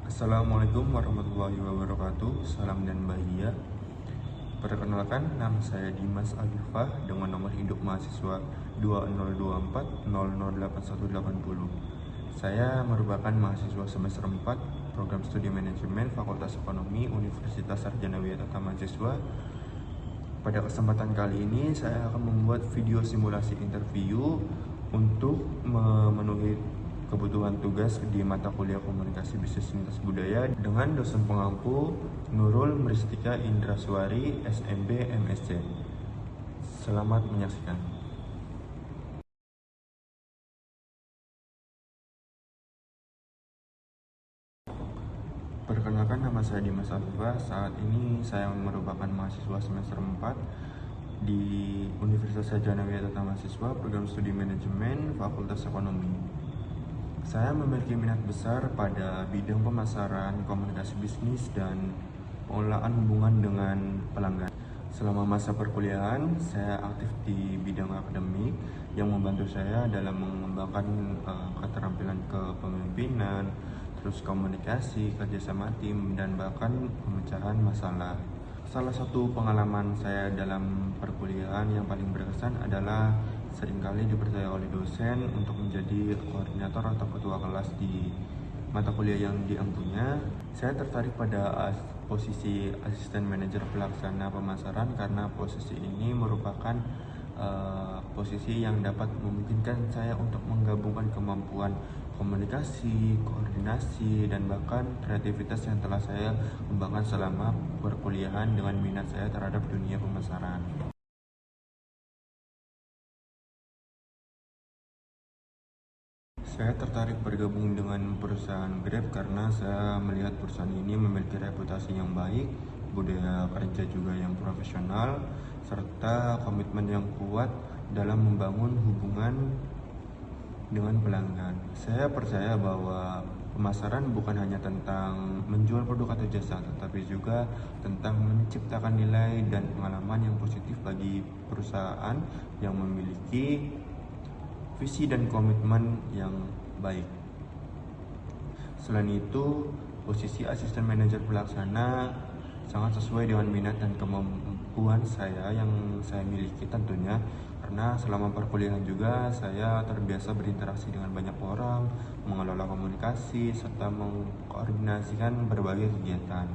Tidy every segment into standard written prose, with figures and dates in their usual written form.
Assalamualaikum warahmatullahi wabarakatuh. Salam dan bahagia. Perkenalkan, nama saya Dimas Agifah dengan nomor induk mahasiswa 2024008180. Saya merupakan mahasiswa semester 4 program studi manajemen Fakultas Ekonomi Universitas Sarjana Wisata Mahasiswa. Pada kesempatan kali ini saya akan membuat video simulasi interview untuk memenuhi kebutuhan tugas di mata kuliah Komunikasi Bisnis Lintas Budaya dengan dosen pengampu Nurul Mristika Indraswari, SMB MSc. Selamat menyaksikan. Perkenalkan, nama saya Dimas Agifah. Saat ini saya merupakan mahasiswa semester 4 di Universitas Sarjana Wisata Mahasiswa program studi manajemen Fakultas Ekonomi. Saya memiliki minat besar pada bidang pemasaran, komunikasi bisnis, dan pengelolaan hubungan dengan pelanggan. Selama masa perkuliahan, saya aktif di bidang akademik yang membantu saya dalam mengembangkan keterampilan kepemimpinan, terus komunikasi, kerjasama tim, dan bahkan pemecahan masalah. Salah satu pengalaman saya dalam perkuliahan yang paling berkesan adalah seringkali dipercaya oleh dosen untuk menjadi koordinator atau ketua kelas di mata kuliah yang diampunya. Saya tertarik pada posisi asisten manajer pelaksana pemasaran karena posisi ini merupakan posisi yang dapat memungkinkan saya untuk menggabungkan kemampuan komunikasi, koordinasi, dan bahkan kreativitas yang telah saya kembangkan selama perkuliahan dengan minat saya terhadap dunia pemasaran. Saya tertarik bergabung dengan perusahaan Grab karena saya melihat perusahaan ini memiliki reputasi yang baik, budaya kerja juga yang profesional, serta komitmen yang kuat dalam membangun hubungan dengan pelanggan. Saya percaya bahwa pemasaran bukan hanya tentang menjual produk atau jasa, tetapi juga tentang menciptakan nilai dan pengalaman yang positif bagi perusahaan yang memiliki visi dan komitmen yang baik. Selain itu, posisi asisten manajer pelaksana sangat sesuai dengan minat dan kemampuan saya yang saya miliki tentunya, karena selama perkuliahan juga saya terbiasa berinteraksi dengan banyak orang, mengelola komunikasi, serta mengkoordinasikan berbagai kegiatan.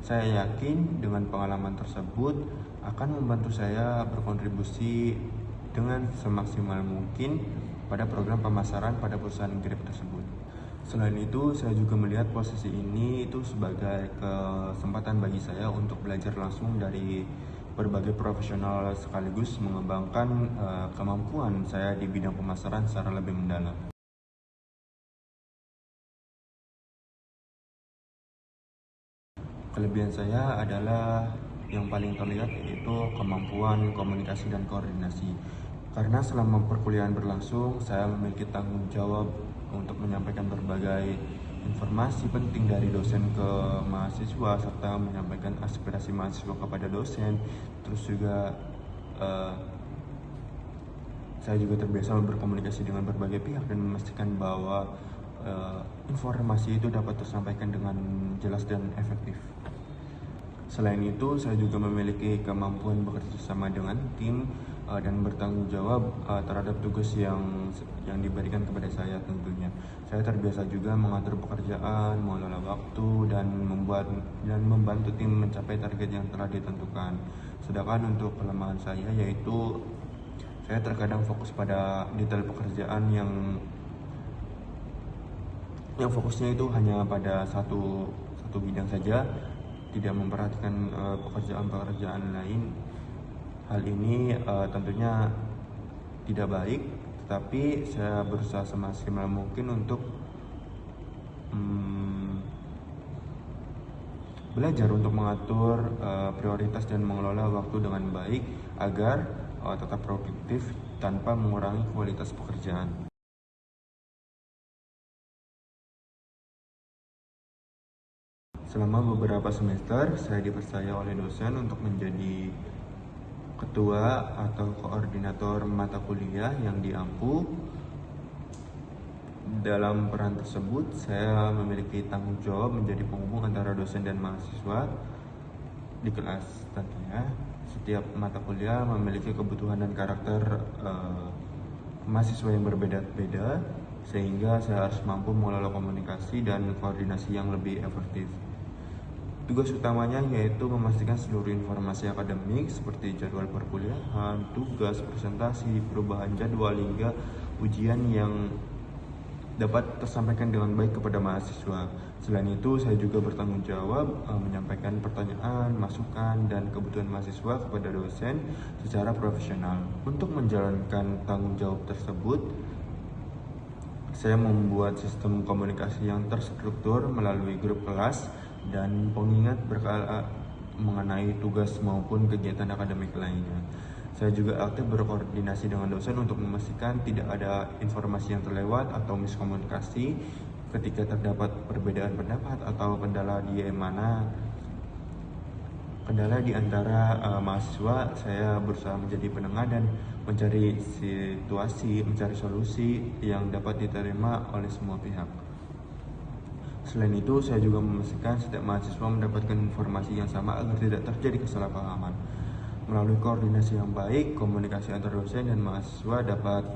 Saya yakin dengan pengalaman tersebut akan membantu saya berkontribusi dengan semaksimal mungkin pada program pemasaran pada perusahaan Grab tersebut. Selain itu, saya juga melihat posisi ini itu sebagai kesempatan bagi saya untuk belajar langsung dari berbagai profesional sekaligus mengembangkan kemampuan saya di bidang pemasaran secara lebih mendalam. Kelebihan saya adalah yang paling terlihat yaitu kemampuan komunikasi dan koordinasi. Karena selama perkuliahan berlangsung, saya memiliki tanggung jawab untuk menyampaikan berbagai informasi penting dari dosen ke mahasiswa, serta menyampaikan aspirasi mahasiswa kepada dosen. Terus juga saya juga terbiasa berkomunikasi dengan berbagai pihak dan memastikan bahwa informasi itu dapat tersampaikan dengan jelas dan efektif. Selain itu, saya juga memiliki kemampuan bekerja sama dengan tim dan bertanggung jawab terhadap tugas yang diberikan kepada saya tentunya. Saya terbiasa juga mengatur pekerjaan, mengelola waktu, dan membantu tim mencapai target yang telah ditentukan. Sedangkan untuk kelemahan saya yaitu saya terkadang fokus pada detail pekerjaan yang fokusnya itu hanya pada satu bidang saja, tidak memperhatikan pekerjaan-pekerjaan lain. Hal ini tentunya tidak baik, tetapi saya berusaha semaksimal mungkin untuk belajar untuk mengatur prioritas dan mengelola waktu dengan baik agar tetap produktif tanpa mengurangi kualitas pekerjaan. Selama beberapa semester, saya dipercaya oleh dosen untuk menjadi ketua atau koordinator mata kuliah yang diampu. Dalam peran tersebut, saya memiliki tanggung jawab menjadi penghubung antara dosen dan mahasiswa di kelas tentunya. Setiap mata kuliah memiliki kebutuhan dan karakter mahasiswa yang berbeda-beda, sehingga saya harus mampu mengelola komunikasi dan koordinasi yang lebih efektif. Tugas utamanya yaitu memastikan seluruh informasi akademik seperti jadwal perkuliahan, tugas, presentasi, perubahan jadwal hingga ujian yang dapat tersampaikan dengan baik kepada mahasiswa. Selain itu, saya juga bertanggung jawab menyampaikan pertanyaan, masukan, dan kebutuhan mahasiswa kepada dosen secara profesional. Untuk menjalankan tanggung jawab tersebut, saya membuat sistem komunikasi yang terstruktur melalui grup kelas dan pengingat berkala mengenai tugas maupun kegiatan akademik lainnya. Saya juga aktif berkoordinasi dengan dosen untuk memastikan tidak ada informasi yang terlewat atau miskomunikasi ketika terdapat perbedaan pendapat atau kendala di antara mahasiswa. Saya berusaha menjadi penengah dan mencari solusi yang dapat diterima oleh semua pihak. Selain itu, saya juga memastikan setiap mahasiswa mendapatkan informasi yang sama agar tidak terjadi kesalahpahaman. Melalui koordinasi yang baik, komunikasi antar dosen dan mahasiswa dapat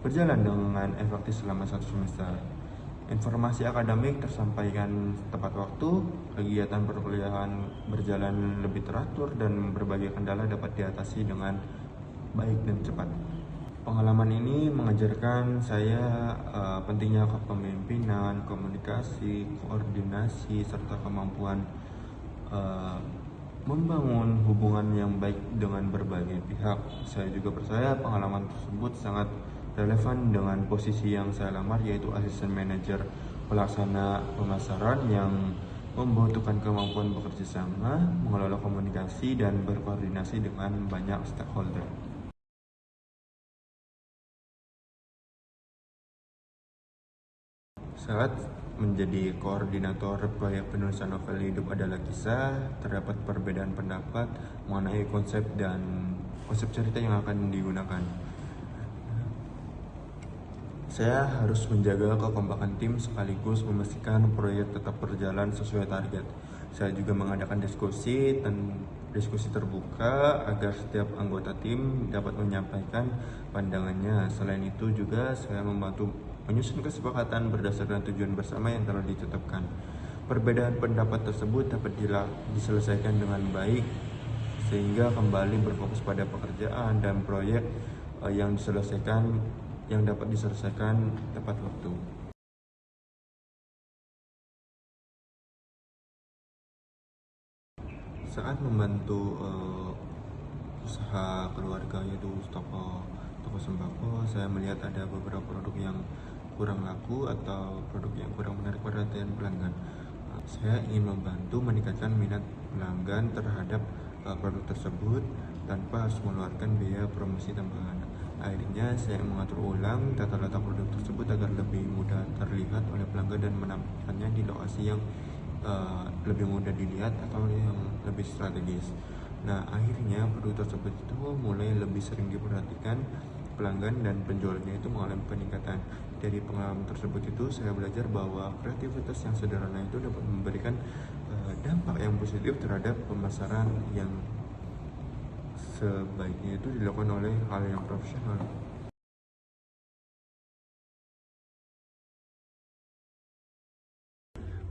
berjalan dengan efektif selama satu semester. Informasi akademik tersampaikan tepat waktu, kegiatan perkuliahan berjalan lebih teratur, dan berbagai kendala dapat diatasi dengan baik dan cepat. Pengalaman ini mengajarkan saya pentingnya kepemimpinan, komunikasi, koordinasi, serta kemampuan membangun hubungan yang baik dengan berbagai pihak. Saya juga percaya pengalaman tersebut sangat relevan dengan posisi yang saya lamar, yaitu asisten manajer pelaksana pemasaran yang membutuhkan kemampuan bekerja sama, mengelola komunikasi, dan berkoordinasi dengan banyak stakeholder. Saat menjadi koordinator proyek penulisan novel Hidup Adalah Kisah, terdapat perbedaan pendapat mengenai konsep cerita yang akan digunakan. Saya harus menjaga kekompakan tim sekaligus memastikan proyek tetap berjalan sesuai target. Saya juga mengadakan diskusi terbuka agar setiap anggota tim dapat menyampaikan pandangannya. Selain itu juga saya membantu menyusun kesepakatan berdasarkan tujuan bersama yang telah ditetapkan. Perbedaan pendapat tersebut dapat diselesaikan dengan baik sehingga kembali berfokus pada pekerjaan dan proyek yang dapat diselesaikan tepat waktu. Saat membantu usaha keluarga, yaitu toko sembako, saya melihat ada beberapa produk yang kurang laku atau produk yang kurang menarik perhatian pelanggan. Saya ingin membantu meningkatkan minat pelanggan terhadap produk tersebut tanpa harus mengeluarkan biaya promosi tambahan. Akhirnya saya mengatur ulang tata letak produk tersebut agar lebih mudah terlihat oleh pelanggan dan menampilkannya di lokasi yang lebih mudah dilihat atau yang lebih strategis. Nah, akhirnya produk tersebut itu mulai lebih sering diperhatikan pelanggan dan penjualnya itu mengalami peningkatan. Dari pengalaman tersebut itu saya belajar bahwa kreativitas yang sederhana itu dapat memberikan dampak yang positif terhadap pemasaran yang sebaiknya itu dilakukan oleh hal yang profesional.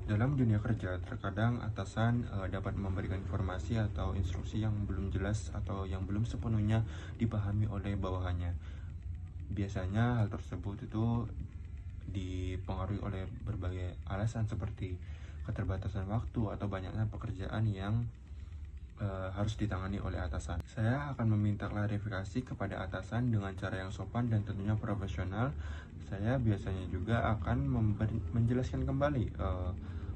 Dalam dunia kerja, terkadang atasan dapat memberikan informasi atau instruksi yang belum jelas atau yang belum sepenuhnya dipahami oleh bawahannya. Biasanya hal tersebut itu dipengaruhi oleh berbagai alasan seperti keterbatasan waktu atau banyaknya pekerjaan yang harus ditangani oleh atasan. Saya akan meminta klarifikasi kepada atasan dengan cara yang sopan dan tentunya profesional. Saya biasanya juga akan menjelaskan kembali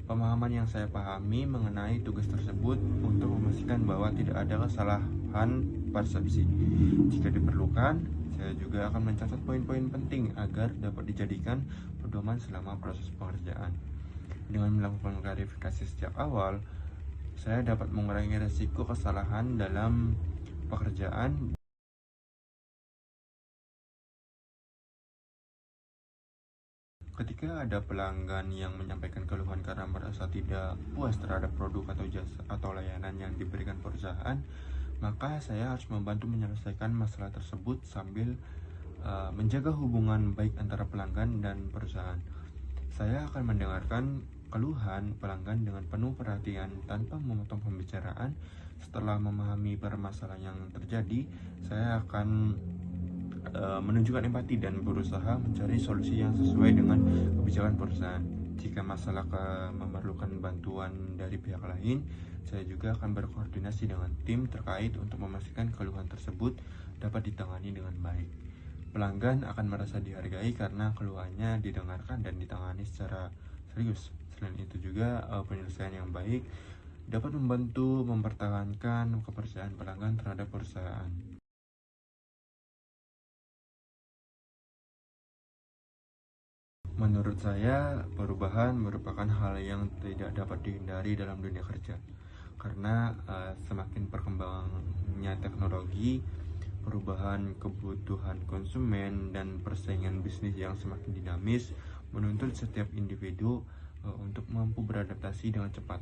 pemahaman yang saya pahami mengenai tugas tersebut untuk memastikan bahwa tidak ada kesalahan persepsi. Jika diperlukan, saya juga akan mencatat poin-poin penting agar dapat dijadikan pedoman selama proses pengerjaan. Dengan melakukan klarifikasi sejak awal, saya dapat mengurangi risiko kesalahan dalam pekerjaan Ketika ada pelanggan yang menyampaikan keluhan karena merasa tidak puas terhadap produk atau jasa atau layanan yang diberikan perusahaan, maka saya harus membantu menyelesaikan masalah tersebut sambil menjaga hubungan baik antara pelanggan dan perusahaan. Saya akan mendengarkan keluhan pelanggan dengan penuh perhatian tanpa memotong pembicaraan. Setelah memahami permasalahan yang terjadi, saya akan menunjukkan empati dan berusaha mencari solusi yang sesuai dengan kebijakan perusahaan. Jika masalah memerlukan bantuan dari pihak lain, saya juga akan berkoordinasi dengan tim terkait untuk memastikan keluhan tersebut dapat ditangani dengan baik. Pelanggan akan merasa dihargai karena keluhannya didengarkan dan ditangani secara serius. Selain itu juga penyelesaian yang baik dapat membantu mempertahankan kepercayaan pelanggan terhadap perusahaan. Menurut saya, perubahan merupakan hal yang tidak dapat dihindari dalam dunia kerja, karena semakin perkembangannya teknologi, perubahan kebutuhan konsumen, dan persaingan bisnis yang semakin dinamis menuntut setiap individu untuk mampu beradaptasi dengan cepat.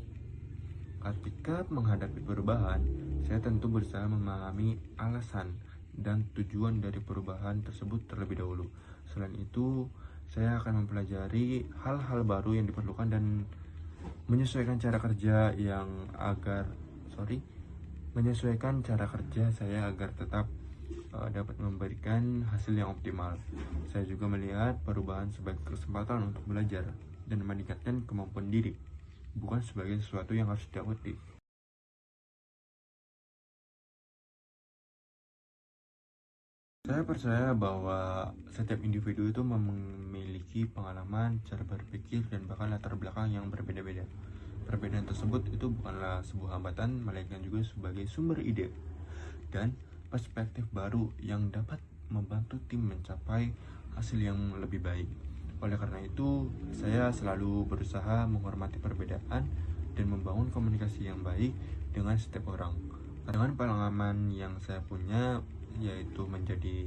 Ketika menghadapi perubahan, saya tentu berusaha memahami alasan dan tujuan dari perubahan tersebut terlebih dahulu. Selain itu, saya akan mempelajari hal-hal baru yang diperlukan dan menyesuaikan cara kerja menyesuaikan cara kerja saya agar tetap dapat memberikan hasil yang optimal. Saya juga melihat perubahan sebagai kesempatan untuk belajar dan meningkatkan kemampuan diri, bukan sebagai sesuatu yang harus ditakuti. Saya percaya bahwa setiap individu itu memiliki pengalaman, cara berpikir, dan bahkan latar belakang yang berbeda-beda. Perbedaan tersebut itu bukanlah sebuah hambatan, melainkan juga sebagai sumber ide dan perspektif baru yang dapat membantu tim mencapai hasil yang lebih baik. Oleh karena itu, saya selalu berusaha menghormati perbedaan dan membangun komunikasi yang baik dengan setiap orang. Dengan pengalaman yang saya punya, yaitu menjadi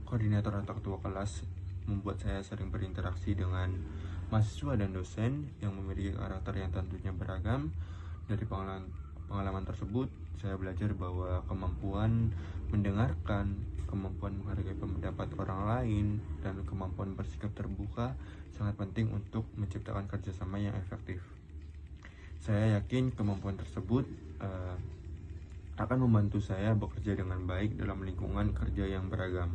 koordinator atau ketua kelas, membuat saya sering berinteraksi dengan mahasiswa dan dosen yang memiliki karakter yang tentunya beragam. Dari pengalaman tersebut, saya belajar bahwa kemampuan mendengarkan, kemampuan menghargai pendapat orang lain, dan kemampuan bersikap terbuka sangat penting untuk menciptakan kerjasama yang efektif. Saya yakin kemampuan tersebut akan membantu saya bekerja dengan baik dalam lingkungan kerja yang beragam.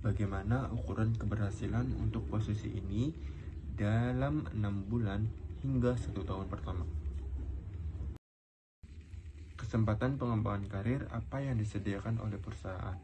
Bagaimana ukuran keberhasilan untuk posisi ini dalam 6 bulan hingga 1 tahun pertama? Kesempatan pengembangan karir apa yang disediakan oleh perusahaan?